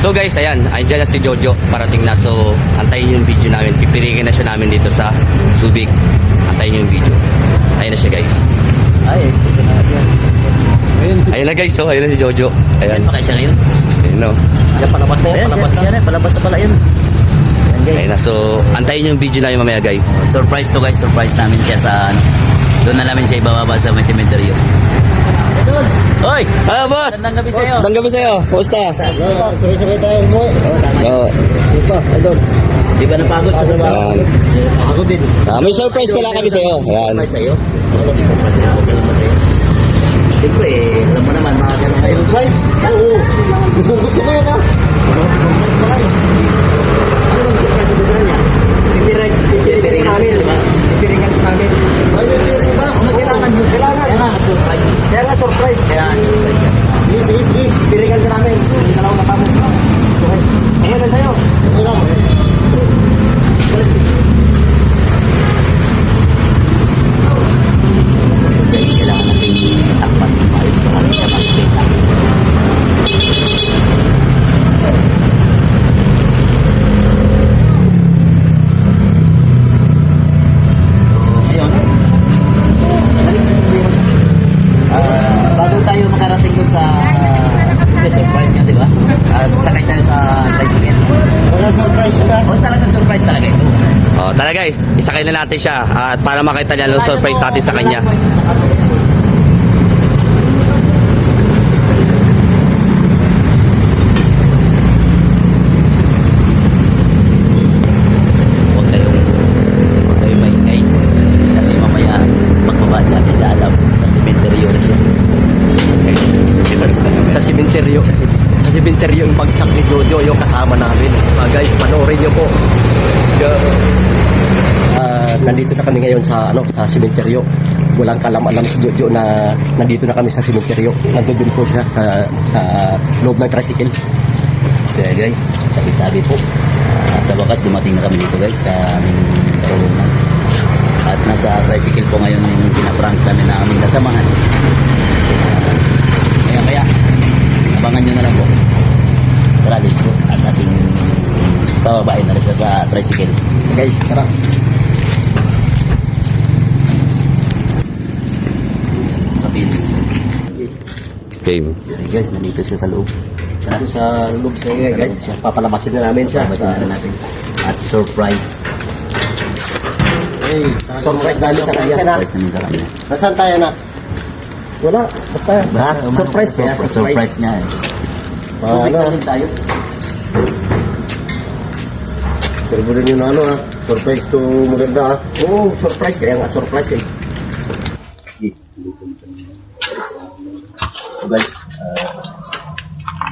So guys, ayan, andyan na si Jojo, parating na. So, antayin yung video namin. Pipilikin na siya namin dito sa Subic. Antayin yung video. Ayun na siya guys. Ay, ito na yan. Ayun na guys, so ayun na si Jojo. Ayan. Ayan pa kayo siya ngayon. Ayun no. Yan, palabas na yan. Palabas na. Palabas na pala yun. Ayan guys. Ayun na, so antayin yung video namin mamaya guys. Surprise to guys. Surprise namin siya sa ano. Doon na namin siya ibababa sa may cemetery. Hoy! Ah, boss! Magandang gabi sa'yo. Magandang gabi sa'yo. Kumusta? Sabay-sabay tayo mo. Oo. Ito, idol. Di ba napagod sa trabaho? Ayan. Ako din. May surprise pala kami sa'yo. Ayan. Surprise sa'yo? Ano may surprise sa'yo? Okay lang ba sa'yo? Siyempre, alam mo naman, mga ganun kayo. Surprise? Oo. Gusto ko yan, ha? Ano bang surprise mo sa kanya? Pipiringan namin. Pipiringan namin. Ay, pipiringan ba? Kailangan mo. Kaya nga, surprise. Kaya nga, surprise. Kaya nga, surprise yan. Sige. Pipiringan ka namin. Hindi na lang matamo. Okay. Okay na sa'yo. Okay lang. Guys, kailangan natin takpan ng maayos para hindi siya mag-stay. Bago tayo makarating dun sa surprise niya, di ba? Sasakay tayo sa tricycle. Wala surprise ka. O talagang surprise talaga ito. Oh, tara guys, isakay na natin siya at para makita niya yung surprise natin sa kanya. Huwag kayong maingay. Kasi mamaya magbaba dyan, hindi alam. Sa cementerio na siya. Sa simenteryo. Sa simenteryo yung bagsak ni Jojo, yung kasama namin. Guys, panoorin nyo po. Nandito na kami ngayon sa sa simenteryo. Walang kalam-alam si Jojo na nandito na kami sa simenteryo. Nandun po siya sa loob ng tricycle. Kaya guys, tabi-tabi po. At sa wakas, dumating na kami dito guys sa aming karulungan. At nasa tricycle po ngayon yung pinaprank namin na aming kasamahan. Kaya, abangan nyo na lang po. Tara guys po. At ating pababain na rin siya sa tricycle. Guys, tara. Sa piling. Game. Okay guys, nandito siya sa loob. Tara. Sa loob siya guys. Papalabasin na namin siya. Papasin na natin. At surprise. Hey, surprise namin sa kanya. Surprise namin sa kanya. Nasaan tayo na? Wala, basta. Surprise. Kaya surprise niya eh. Paano? Rin tayo. Serburin nyo na ano, ha? Surprise to maganda, ha? Oo, surprise. Kaya nga, surprise eh. So guys,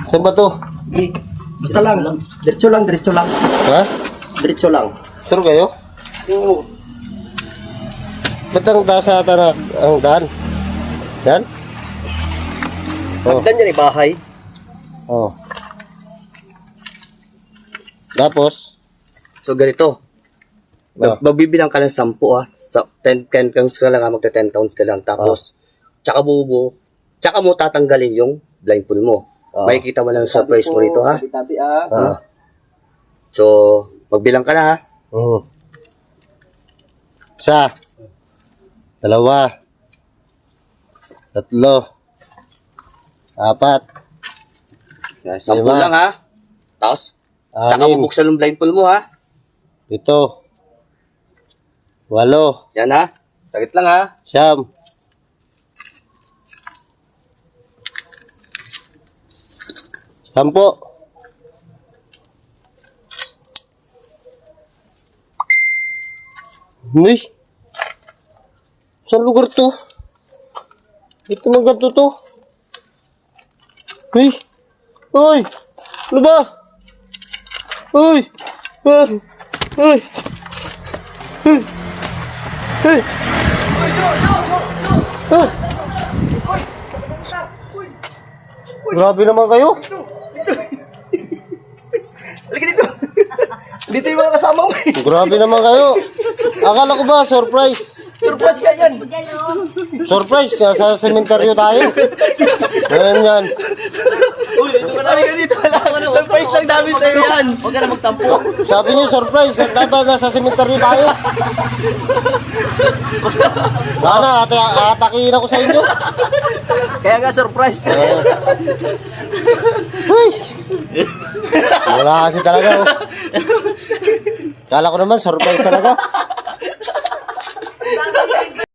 Saan ba to? Basta lang. Diretso lang, diretso lang. Ha? Diretso lang. Sure kayo? Oo. Ba't ang taas ata na ang daan? Yan? Oh. Hagdan yan bahay. Oh. Tapos? So ganito. Oh. Magbibilang ka ng 10 Sa 10 pounds ka lang, magta 10 pounds ka lang. Tapos, tsaka bubo, tsaka mo tatanggalin yung blindfold mo. Makikita mo lang yung surprise mo rito ha. Tabi Ah. So, magbilang ka na ha. Oh. Isa. Dalawa. Tatlo. Apat. 10 Lima. lang ha. Tapos, tsaka Anim. bubuksan yung blindfold mo ha. 7. 8. Yan ha. Sakit lang ha. 9. 10. Uy! Saan lugar to? Ito mga ganito to. Uy! Uy! Ano ba? Uy! Ah! Uy! Uy! Uy! Ah! Grabe naman kayo. Halika dito. Dito yung mga kasama mo. Grabe naman kayo. Akala ko ba surprise? Surprise ka yan. Surprise, sa sementeryo tayo. Yan yan. Uy, dito ka na. Halika dito. Surprise lang sa'yo yan. Huwag ka na magtampo. Sabi niyo, surprise. Dapat nasa cemetery tayo. Ano, atakihin ako sa inyo. Kaya nga surprise. Uy! Wala kasi talaga. Oh. Kala ko naman, surprise talaga.